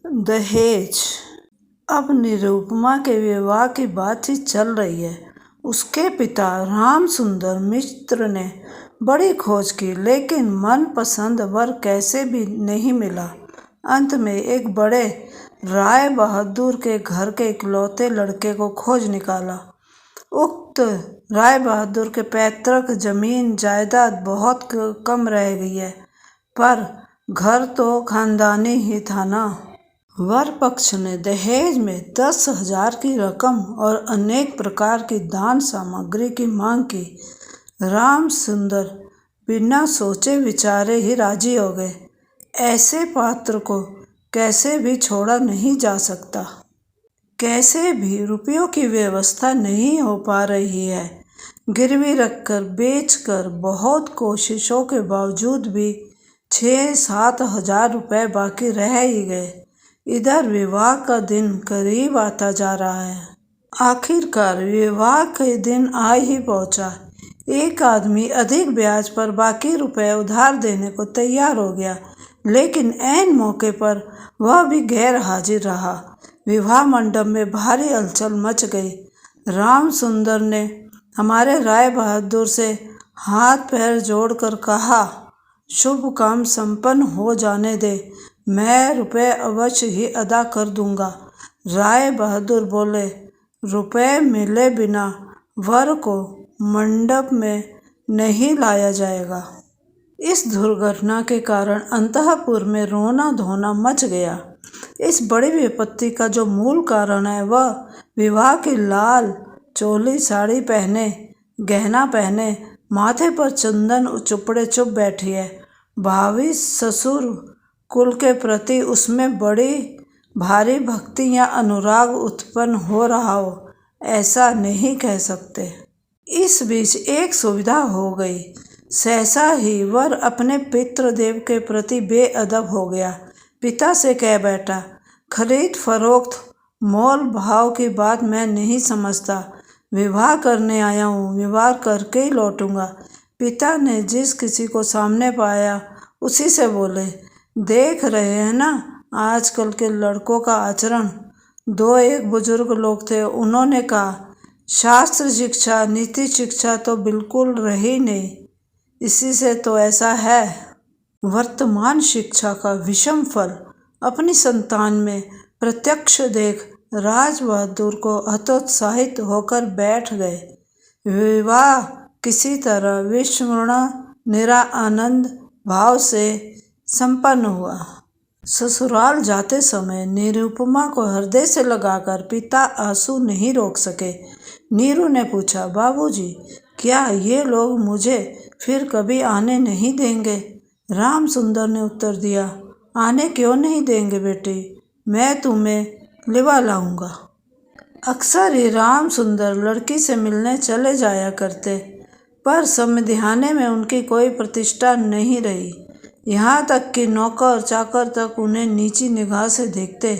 दहेज। अब निरुपमा के विवाह की बातचीत चल रही है। उसके पिता रामसुंदर मिश्र ने बड़ी खोज की, लेकिन मनपसंद वर कैसे भी नहीं मिला। अंत में एक बड़े राय बहादुर के घर के इकलौते लड़के को खोज निकाला। उक्त राय बहादुर के पैतृक जमीन जायदाद बहुत कम रह गई है, पर घर तो खानदानी ही था ना। वर पक्ष ने दहेज में 10,000 की रकम और अनेक प्रकार की दान सामग्री की मांग की। रामसुंदर बिना सोचे विचारे ही राजी हो गए। ऐसे पात्र को कैसे भी छोड़ा नहीं जा सकता। कैसे भी रुपयों की व्यवस्था नहीं हो पा रही है। गिरवी रखकर बेचकर बहुत कोशिशों के बावजूद भी 6-7 हजार रुपये बाकी रह ही गए। इधर विवाह का दिन करीब आता जा रहा है। आखिरकार विवाह के दिन आ ही पहुंचा। एक आदमी अधिक ब्याज पर बाकी रुपए उधार देने को तैयार हो गया, लेकिन ऐन मौके पर वह भी गैर हाजिर रहा। विवाह मंडप में भारी हलचल मच गई। रामसुंदर ने हमारे राय बहादुर से हाथ पैर जोड़कर कहा, शुभ काम संपन्न हो जाने दे, मैं रुपए अवश्य ही अदा कर दूंगा। राय बहादुर बोले, रुपए मिले बिना वर को मंडप में नहीं लाया जाएगा। इस दुर्घटना के कारण अंतःपुर में रोना धोना मच गया। इस बड़ी विपत्ति का जो मूल कारण है, वह विवाह की लाल चोली साड़ी पहने, गहना पहने, माथे पर चंदन चुपड़े चुप बैठी है। भावी ससुर कुल के प्रति उसमें बड़ी भारी भक्ति या अनुराग उत्पन्न हो रहा हो, ऐसा नहीं कह सकते। इस बीच एक सुविधा हो गई। सहसा ही वर अपने पितृदेव के प्रति बेअदब हो गया। पिता से कह बैठा, खरीद फरोख्त मोल भाव की बात मैं नहीं समझता। विवाह करने आया हूँ, विवाह करके ही लौटूंगा। पिता ने जिस किसी को सामने पाया उसी से बोले, देख रहे हैं ना आजकल के लड़कों का आचरण। दो एक बुजुर्ग लोग थे, उन्होंने कहा, शास्त्र शिक्षा नीति शिक्षा तो बिल्कुल रही नहीं, इसी से तो ऐसा है। वर्तमान शिक्षा का विषम फल अपनी संतान में प्रत्यक्ष देख राज बहादुर को हतोत्साहित होकर बैठ गए। विवाह किसी तरह विस्मरण निरा आनंद भाव से संपन्न हुआ। ससुराल जाते समय निरुपमा को हृदय से लगाकर पिता आंसू नहीं रोक सके। नीरू ने पूछा, बाबूजी, क्या ये लोग मुझे फिर कभी आने नहीं देंगे? रामसुंदर ने उत्तर दिया, आने क्यों नहीं देंगे बेटी, मैं तुम्हें लिवा लाऊंगा। अक्सर ही रामसुंदर लड़की से मिलने चले जाया करते, पर समधियाने में उनकी कोई प्रतिष्ठा नहीं रही। यहाँ तक कि नौकर चाकर तक उन्हें नीची निगाह से देखते।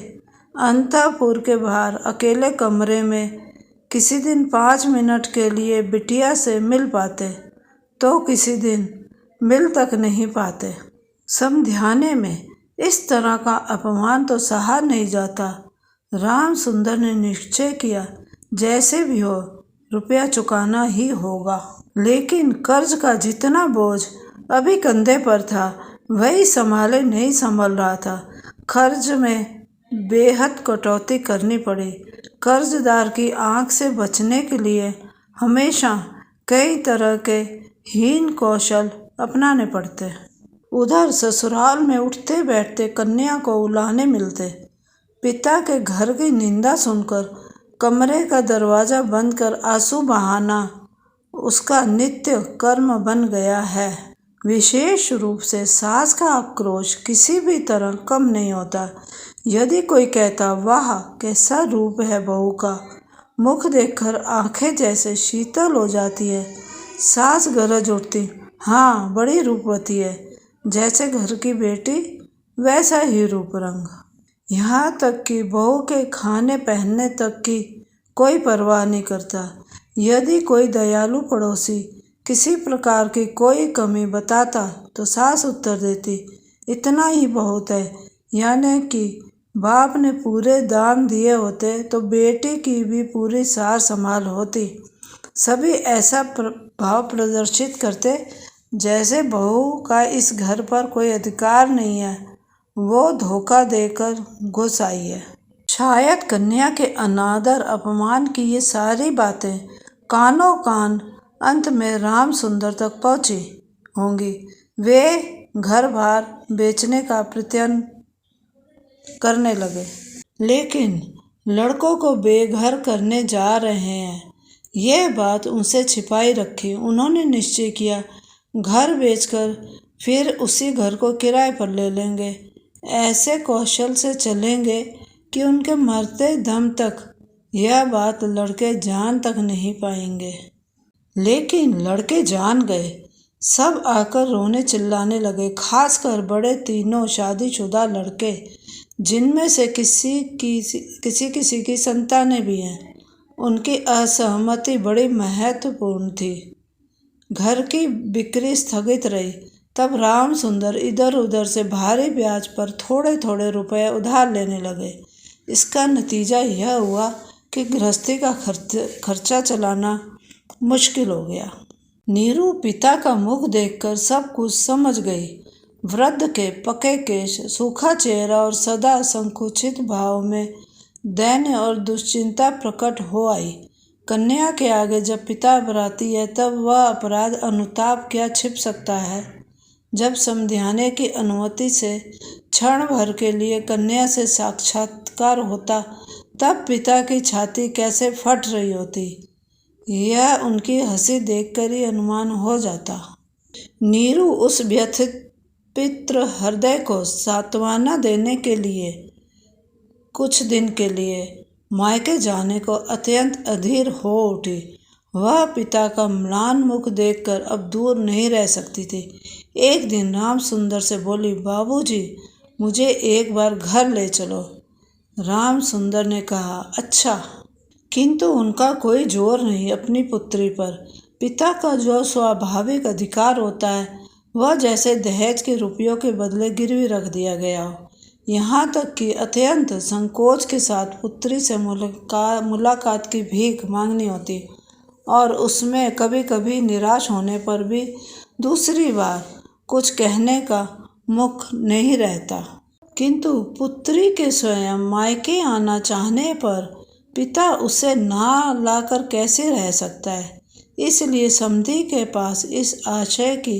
अंतःपुर के बाहर अकेले कमरे में किसी दिन 5 मिनट के लिए बिटिया से मिल पाते, तो किसी दिन मिल तक नहीं पाते। समधियाने में इस तरह का अपमान तो सहा नहीं जाता। रामसुंदर ने निश्चय किया, जैसे भी हो रुपया चुकाना ही होगा। लेकिन कर्ज का जितना बोझ अभी कंधे पर था, वही संभाले नहीं संभल रहा था। कर्ज में बेहद कटौती करनी पड़ी। कर्जदार की आंख से बचने के लिए हमेशा कई तरह के हीन कौशल अपनाने पड़ते। उधर ससुराल में उठते बैठते कन्या को उलाहने मिलते। पिता के घर की निंदा सुनकर कमरे का दरवाजा बंद कर आंसू बहाना उसका नित्य कर्म बन गया है। विशेष रूप से सास का आक्रोश किसी भी तरह कम नहीं होता। यदि कोई कहता, वाह कैसा रूप है बहू का, मुख देखकर आंखें जैसे शीतल हो जाती है। सास गरज उठती, हाँ बड़ी रूपवती है, जैसे घर की बेटी वैसा ही रूप रंग। यहाँ तक कि बहू के खाने पहनने तक की कोई परवाह नहीं करता। यदि कोई दयालु पड़ोसी किसी प्रकार की कोई कमी बताता तो सास उत्तर देती, इतना ही बहुत है, यानी कि बाप ने पूरे दाम दिए होते तो बेटी की भी पूरी सार संभाल होती। सभी ऐसा भाव प्रदर्शित करते जैसे बहू का इस घर पर कोई अधिकार नहीं है, वो धोखा देकर घुस आई है। शायद कन्या के अनादर अपमान की ये सारी बातें कानों कान अंत में राम सुंदर तक पहुंची होंगी। वे घर बार बेचने का प्रयत्न करने लगे, लेकिन लड़कों को बेघर करने जा रहे हैं यह बात उनसे छिपाई रखी। उन्होंने निश्चय किया घर बेचकर फिर उसी घर को किराए पर ले लेंगे। ऐसे कौशल से चलेंगे कि उनके मरते दम तक यह बात लड़के जान तक नहीं पाएंगे। लेकिन लड़के जान गए। सब आकर रोने चिल्लाने लगे, खासकर बड़े तीनों शादीशुदा लड़के, जिनमें से किसी की संतानें भी हैं। उनकी असहमति बड़ी महत्वपूर्ण थी। घर की बिक्री स्थगित रही। तब राम सुंदर इधर उधर से भारी ब्याज पर थोड़े थोड़े रुपए उधार लेने लगे। इसका नतीजा यह हुआ कि गृहस्थी का खर्चा चलाना मुश्किल हो गया। नीरू पिता का मुख देखकर सब कुछ समझ गई। वृद्ध के पके केश, सूखा चेहरा और सदा संकुचित भाव में दैन्य और दुश्चिंता प्रकट हो आई। कन्या के आगे जब पिता अपराधी है तब वह अपराध अनुताप क्या छिप सकता है। जब समझाने की अनुमति से क्षण भर के लिए कन्या से साक्षात्कार होता तब पिता की छाती कैसे फट रही होती, यह उनकी हंसी देखकर ही अनुमान हो जाता। नीरू उस व्यथित पितृ हृदय को सांत्वना देने के लिए कुछ दिन के लिए मायके जाने को अत्यंत अधीर हो उठी। वह पिता का म्लान मुख देखकर अब दूर नहीं रह सकती थी। एक दिन राम सुंदर से बोली, बाबूजी, मुझे एक बार घर ले चलो। राम सुंदर ने कहा, अच्छा। किंतु उनका कोई जोर नहीं अपनी पुत्री पर। पिता का जो स्वाभाविक अधिकार होता है वह जैसे दहेज के रुपयों के बदले गिरवी रख दिया गया हो। यहाँ तक कि अत्यंत संकोच के साथ पुत्री से मुलाकात की भीख मांगनी होती और उसमें कभी कभी निराश होने पर भी दूसरी बार कुछ कहने का मुख नहीं रहता। किंतु पुत्री के स्वयं मायके आना चाहने पर पिता उसे ना लाकर कैसे रह सकता है। इसलिए समधी के पास इस आशय की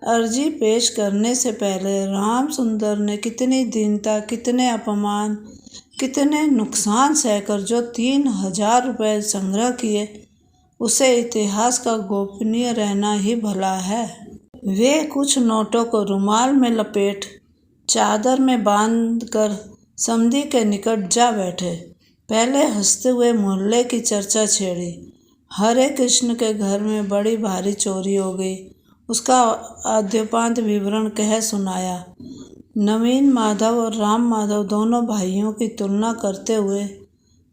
अर्जी पेश करने से पहले राम सुंदर ने कितनी दीनता, कितने अपमान, कितने नुकसान सहकर जो 3000 रुपये संग्रह किए, उसे इतिहास का गोपनीय रहना ही भला है। वे कुछ नोटों को रुमाल में लपेट चादर में बांधकर समधी के निकट जा बैठे। पहले हंसते हुए मोहल्ले की चर्चा छेड़ी। हरे कृष्ण के घर में बड़ी भारी चोरी हो गई, उसका आद्योपांत विवरण कह सुनाया। नवीन माधव और राम माधव दोनों भाइयों की तुलना करते हुए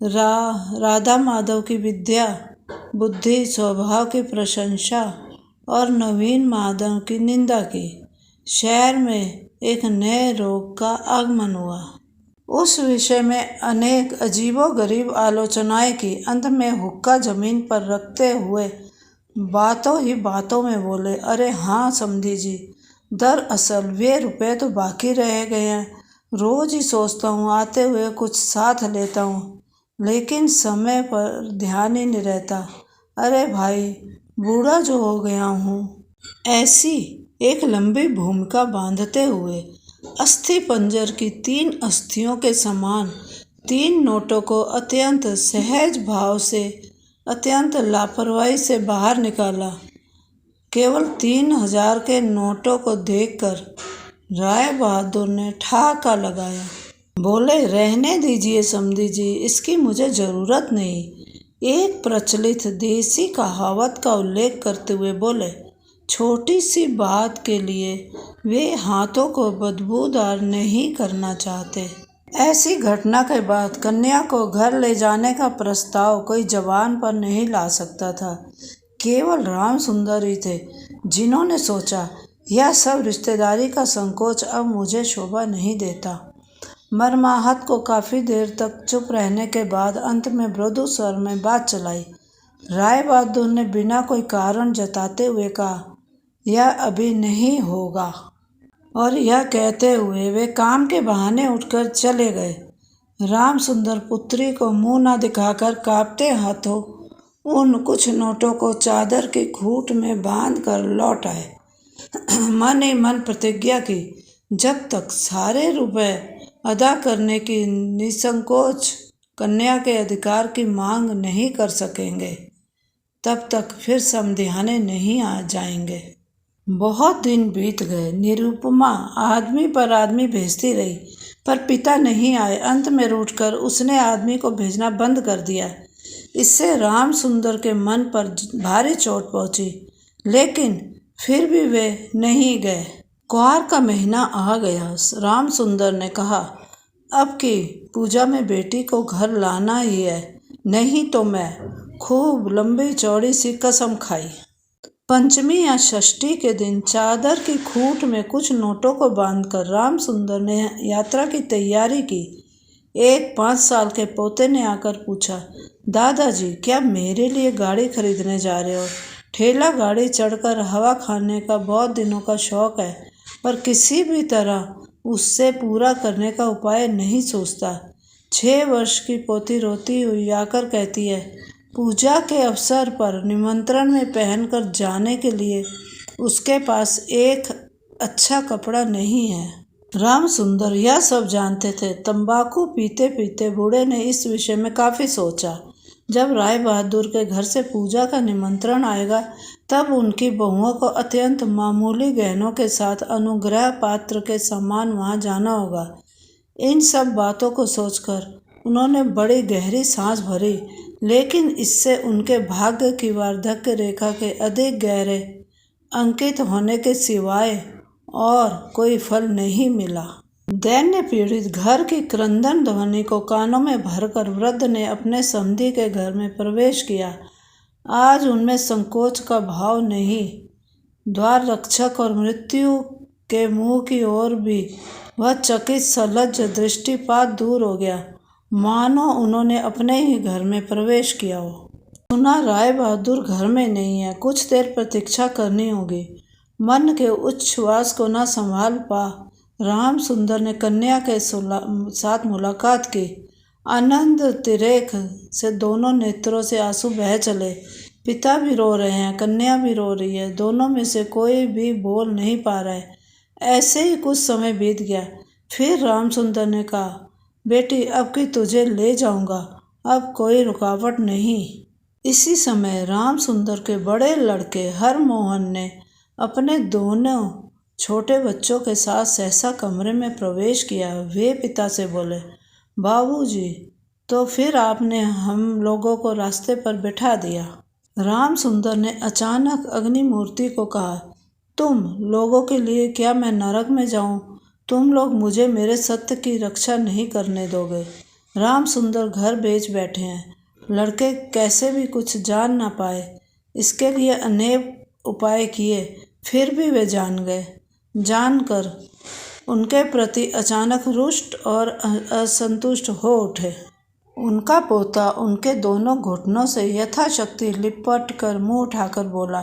राधा माधव की विद्या, बुद्धि, स्वभाव की प्रशंसा और नवीन माधव की निंदा की। शहर में एक नए रोग का आगमन हुआ। उस विषय में अनेक अजीबोगरीब आलोचनाएं की। अंत में हुक्का जमीन पर रखते हुए बातों ही बातों में बोले, अरे हाँ समधी जी, दरअसल वे रुपए तो बाकी रह गए हैं। रोज ही सोचता हूँ आते हुए कुछ साथ लेता हूँ, लेकिन समय पर ध्यान ही नहीं रहता। अरे भाई, बूढ़ा जो हो गया हूँ। ऐसी एक लंबी भूमिका बांधते हुए अस्थि पंजर की 3 अस्थियों के समान 3 नोटों को अत्यंत सहज भाव से, अत्यंत लापरवाही से बाहर निकाला। केवल 3000 के नोटों को देखकर राय बहादुर ने ठहाका लगाया। बोले, रहने दीजिए समधी जी, इसकी मुझे ज़रूरत नहीं। एक प्रचलित देसी कहावत का उल्लेख करते हुए बोले, छोटी सी बात के लिए वे हाथों को बदबूदार नहीं करना चाहते। ऐसी घटना के बाद कन्या को घर ले जाने का प्रस्ताव कोई जबान पर नहीं ला सकता था। केवल राम सुंदर ही थे जिन्होंने सोचा, यह सब रिश्तेदारी का संकोच अब मुझे शोभा नहीं देता। मरमाहत को काफ़ी देर तक चुप रहने के बाद अंत में मृदु स्वर में बात चलाई। राय बहादुर ने बिना कोई कारण जताते हुए कहा, यह अभी नहीं होगा। और यह कहते हुए वे काम के बहाने उठकर चले गए। राम सुंदर पुत्री को मुंह न दिखाकर कांपते हाथों उन कुछ नोटों को चादर की खूंट में बांध कर लौट आए। मन ही मन प्रतिज्ञा की, जब तक सारे रुपए अदा करने की निसंकोच कन्या के अधिकार की मांग नहीं कर सकेंगे, तब तक फिर समधियाने नहीं आ जाएंगे। बहुत दिन बीत गए। निरुपमा आदमी पर आदमी भेजती रही, पर पिता नहीं आए। अंत में रूठकर उसने आदमी को भेजना बंद कर दिया। इससे राम सुंदर के मन पर भारी चोट पहुंची, लेकिन फिर भी वे नहीं गए। कुआर का महीना आ गया। राम सुंदर ने कहा, अब की पूजा में बेटी को घर लाना ही है, नहीं तो मैं। खूब लंबी चौड़ी सी कसम खाई। पंचमी या षष्ठी के दिन चादर की खूंट में कुछ नोटों को बांधकर राम सुंदर ने यात्रा की तैयारी की। एक 5 साल के पोते ने आकर पूछा, दादाजी क्या मेरे लिए गाड़ी खरीदने जा रहे हो? ठेला गाड़ी चढ़कर हवा खाने का बहुत दिनों का शौक है, पर किसी भी तरह उससे पूरा करने का उपाय नहीं सोचता। 6 वर्ष की पोती रोती हुई आकर कहती है, पूजा के अवसर पर निमंत्रण में पहनकर जाने के लिए उसके पास एक अच्छा कपड़ा नहीं है। राम सुंदर यह सब जानते थे। तंबाकू पीते पीते बूढ़े ने इस विषय में काफ़ी सोचा। जब राय बहादुर के घर से पूजा का निमंत्रण आएगा, तब उनकी बहुओं को अत्यंत मामूली गहनों के साथ अनुग्रह पात्र के समान वहाँ जाना होगा। इन सब बातों को सोचकर उन्होंने बड़ी गहरी सांस भरी, लेकिन इससे उनके भाग्य की वार्धक्य रेखा के अधिक गहरे अंकित होने के सिवाय और कोई फल नहीं मिला। दैन्य पीड़ित घर की क्रंदन ध्वनि को कानों में भरकर वृद्ध ने अपने समधी के घर में प्रवेश किया। आज उनमें संकोच का भाव नहीं। द्वार रक्षक और मृत्यु के मुंह की ओर भी वह चकित सलज्ज दृष्टिपात दूर हो गया, मानो उन्होंने अपने ही घर में प्रवेश किया हो। सुना राय बहादुर घर में नहीं है, कुछ देर प्रतीक्षा करनी होगी। मन के उच्छ्वास को न संभाल पा राम सुंदर ने कन्या के साथ मुलाकात की। आनंद तिरेक से दोनों नेत्रों से आंसू बह चले। पिता भी रो रहे हैं, कन्या भी रो रही है, दोनों में से कोई भी बोल नहीं पा रहा है। ऐसे ही कुछ समय बीत गया। फिर राम सुंदर ने कहा, बेटी अब की तुझे ले जाऊंगा, अब कोई रुकावट नहीं। इसी समय राम सुंदर के बड़े लड़के हरमोहन ने अपने दोनों छोटे बच्चों के साथ सहसा कमरे में प्रवेश किया। वे पिता से बोले, बाबूजी, तो फिर आपने हम लोगों को रास्ते पर बिठा दिया। राम सुंदर ने अचानक अग्निमूर्ति को कहा, तुम लोगों के लिए क्या मैं नरक में जाऊं? तुम लोग मुझे मेरे सत्य की रक्षा नहीं करने दोगे। राम सुंदर घर बेच बैठे हैं। लड़के कैसे भी कुछ जान ना पाए, इसके लिए अनेक उपाय किए, फिर भी वे जान गए। जानकर उनके प्रति अचानक रुष्ट और असंतुष्ट हो उठे। उनका पोता उनके दोनों घुटनों से यथाशक्ति लिपट कर मुंह उठाकर बोला,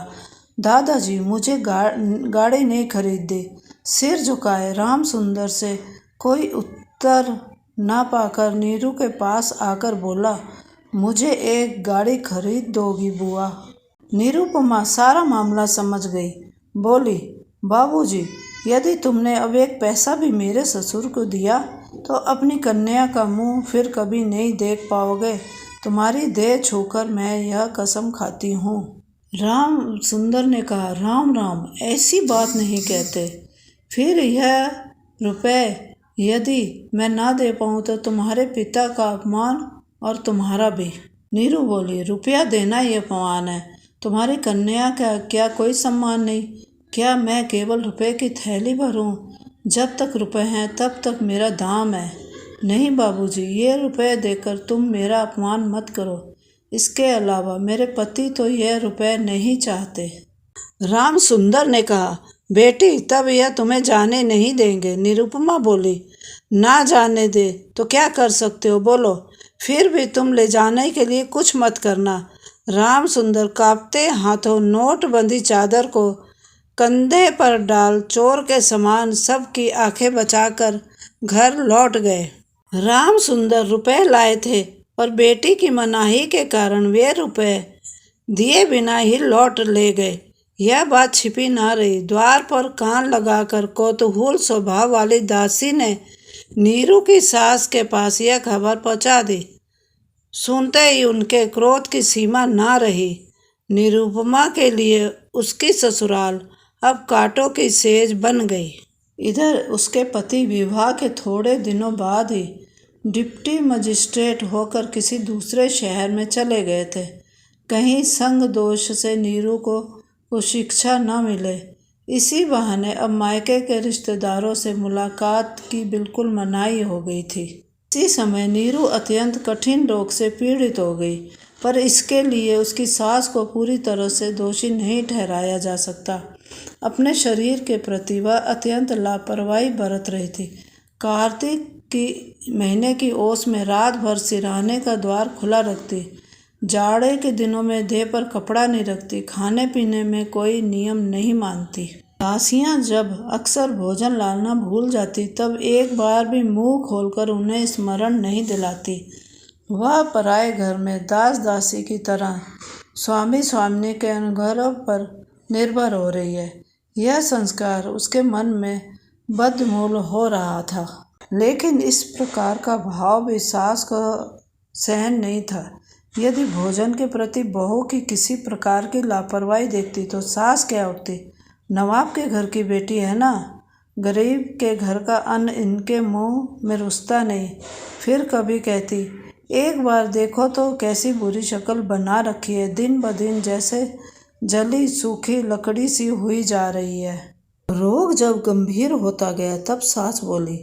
दादाजी मुझे गाड़ी नहीं खरीद दी। सिर झुकाए राम सुंदर से कोई उत्तर ना पाकर नीरू के पास आकर बोला, मुझे एक गाड़ी खरीद दोगी बुआ? निरुपमा सारा मामला समझ गई। बोली, बाबूजी, यदि तुमने अब एक पैसा भी मेरे ससुर को दिया तो अपनी कन्या का मुंह फिर कभी नहीं देख पाओगे। तुम्हारी देह छूकर मैं यह कसम खाती हूँ। राम सुंदर ने कहा, राम राम, ऐसी बात नहीं कहते। फिर यह रुपए यदि मैं ना दे पाऊँ तो तुम्हारे पिता का अपमान और तुम्हारा भी। नीरू बोली, रुपया देना ही अपमान है, तुम्हारी कन्या का क्या कोई सम्मान नहीं? क्या मैं केवल रुपए की थैली भरूं? जब तक रुपए हैं तब तक मेरा दाम है। नहीं बाबूजी, ये रुपए देकर तुम मेरा अपमान मत करो। इसके अलावा मेरे पति तो यह रुपए नहीं चाहते। राम सुंदर ने कहा, बेटी तब यह तुम्हें जाने नहीं देंगे। निरुपमा बोली, ना जाने दे तो क्या कर सकते हो बोलो। फिर भी तुम ले जाने के लिए कुछ मत करना। राम सुंदर कांपते हाथों नोटबंदी चादर को कंधे पर डाल चोर के समान सबकी आंखें बचाकर घर लौट गए। राम सुंदर रुपए लाए थे और बेटी की मनाही के कारण वे रुपए दिए बिना ही लौट ले गए। यह बात छिपी ना रही। द्वार पर कान लगाकर कौतूहल स्वभाव वाली दासी ने नीरू की सास के पास यह खबर पहुंचा दी। सुनते ही उनके क्रोध की सीमा ना रही। निरुपमा के लिए उसकी ससुराल अब कांटों की सेज बन गई। इधर उसके पति विवाह के थोड़े दिनों बाद ही डिप्टी मजिस्ट्रेट होकर किसी दूसरे शहर में चले गए थे। कहीं संग दोष से नीरू को शिक्षा न मिले, इसी बहाने अब मायके के रिश्तेदारों से मुलाकात की बिल्कुल मनाही हो गई थी। इसी समय नीरू अत्यंत कठिन रोग से पीड़ित हो गई, पर इसके लिए उसकी सास को पूरी तरह से दोषी नहीं ठहराया जा सकता। अपने शरीर के प्रति वह अत्यंत लापरवाही बरत रही थी। कार्तिक की महीने की ओस में रात भर सिरहाने का द्वार खुला रखती, जाड़े के दिनों में देह पर कपड़ा नहीं रखती, खाने पीने में कोई नियम नहीं मानती। दासियां जब अक्सर भोजन लाना भूल जाती तब एक बार भी मुंह खोलकर उन्हें स्मरण नहीं दिलाती। वह पराए घर में दास दासी की तरह स्वामी स्वामिनी के अनुग्रह पर निर्भर हो रही है। यह संस्कार उसके मन में बदमूल हो रहा था, लेकिन इस प्रकार का भाव भी सास को सहन नहीं था। यदि भोजन के प्रति बहू की किसी प्रकार की लापरवाही देखती तो सास क्या उठती, नवाब के घर की बेटी है ना, गरीब के घर का अन्न इनके मुंह में रुसता नहीं। फिर कभी कहती, एक बार देखो तो कैसी बुरी शक्ल बना रखी है, दिन ब दिन जैसे जली सूखी लकड़ी सी हुई जा रही है। रोग जब गंभीर होता गया तब सास बोली,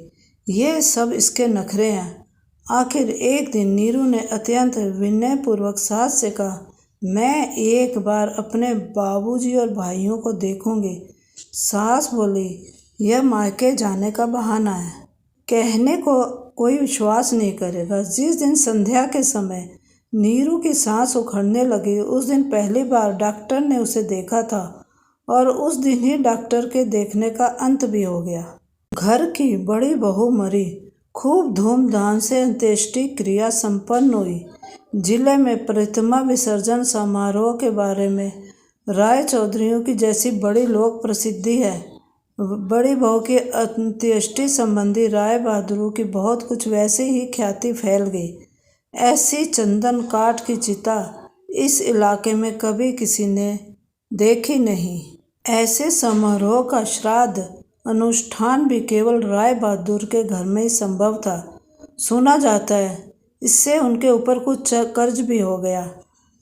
ये सब इसके नखरे हैं। आखिर एक दिन नीरू ने अत्यंत विनयपूर्वक सास से कहा, मैं एक बार अपने बाबूजी और भाइयों को देखूंगी। सास बोली, यह मायके जाने का बहाना है, कहने को कोई विश्वास नहीं करेगा। जिस दिन संध्या के समय नीरू की सांस उखड़ने लगी उस दिन पहली बार डॉक्टर ने उसे देखा था और उस दिन ही डॉक्टर के देखने का अंत भी हो गया। घर की बड़ी बहू मरी। खूब धूमधाम से अंत्येष्टि क्रिया संपन्न हुई। जिले में प्रतिमा विसर्जन समारोह के बारे में राय चौधरियों की जैसी बड़ी लोक प्रसिद्धि है। बड़ी बहू की अंत्येष्टि संबंधी राय बहादुर की बहुत कुछ वैसे ही ख्याति फैल गई। ऐसी चंदन काठ की चिता इस इलाके में कभी किसी ने देखी नहीं। ऐसे समारोह का श्राद्ध अनुष्ठान भी केवल राय बहादुर के घर में ही संभव था। सुना जाता है इससे उनके ऊपर कुछ कर्ज भी हो गया।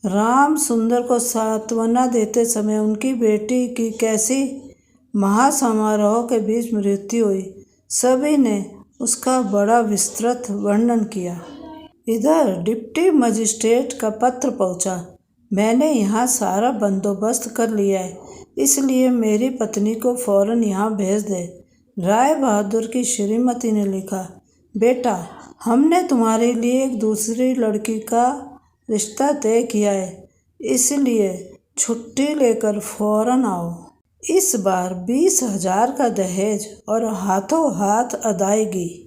राम सुंदर को सांत्वना देते समय उनकी बेटी की कैसी महासमारोह के बीच मृत्यु हुई, सभी ने उसका बड़ा विस्तृत वर्णन किया। इधर डिप्टी मजिस्ट्रेट का पत्र पहुंचा। मैंने यहाँ सारा बंदोबस्त कर लिया है, इसलिए मेरी पत्नी को फौरन यहाँ भेज दे। राय बहादुर की श्रीमती ने लिखा, बेटा, हमने तुम्हारे लिए एक दूसरी लड़की का रिश्ता तय किया है, इसलिए छुट्टी लेकर फौरन आओ। इस बार 20,000 का दहेज और हाथों हाथ अदायगी।